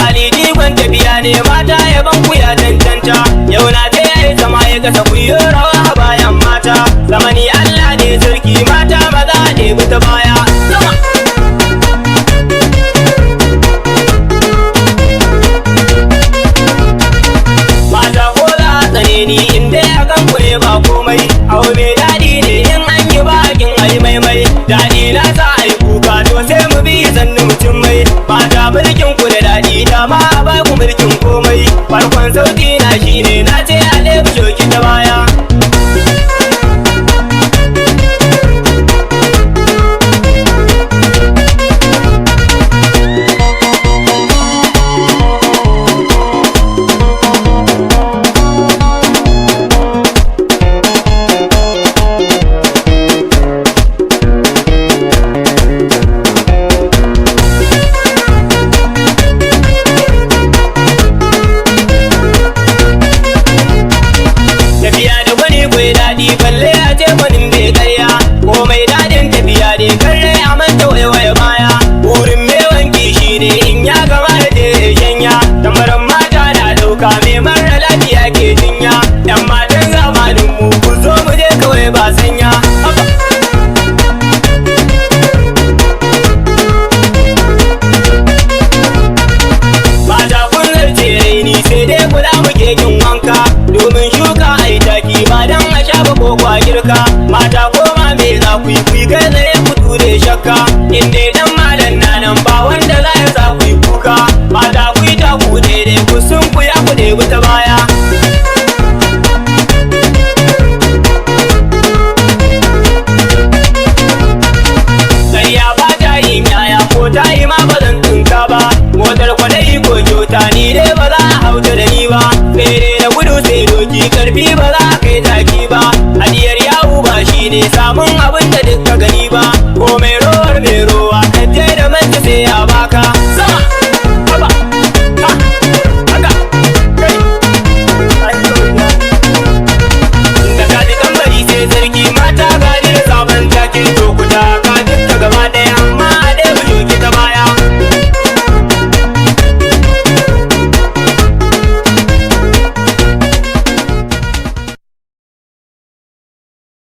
Ali jigon tafiya ne mata yaban ku ya cancanta. Yau na ta yayi zama ya gasa ku yi rawa a bayan mata. Zamani Allah ne sarki mata maza ne ta baya. Mata ko za a tsane ni inda ya kan ku ne ba komai. Abu mai daɗi ne in an yi bakin ai maimai. Daɗi na sa ai kuka to sai mu bi sannu mutum mai. Mata mulkin ku da daɗi dama ba ku mulkin komai. Farkon sauti na shine na ce a lebu shoki ta baya. Balle a ce gwanin bai karya komai daɗin tafiya ne karre a manta waiwaye baya. Burin mai wanki shi ne in ya gama da je shanya. Tambaran mata na ɗauka mai mara lafiya ke jinya. Yan matan zamanin mu ku zo mu je kawai ba sanya. Mata kun zarce raini sai dai kula muke yin wanka. Domin shuka ai taki ba dan ko kwa girka. Mata koma me za ku yi kai tsaye ku ture shakka. In dai dan malam na nan ba wanda za ya sa ku yi kuka. Mata ku yi taku daidai ku sun ku ya ku debi ta baya. Ƙarya ba ta yin yaya ko ta yi ma ba zan tunka ba. Motar kwadai ko kyauta ni dai ba za a hauta da ni ba. Fere da gudu sai doki karfi ba za a kai taki ba. Hadiyar yawu ba shi ne samun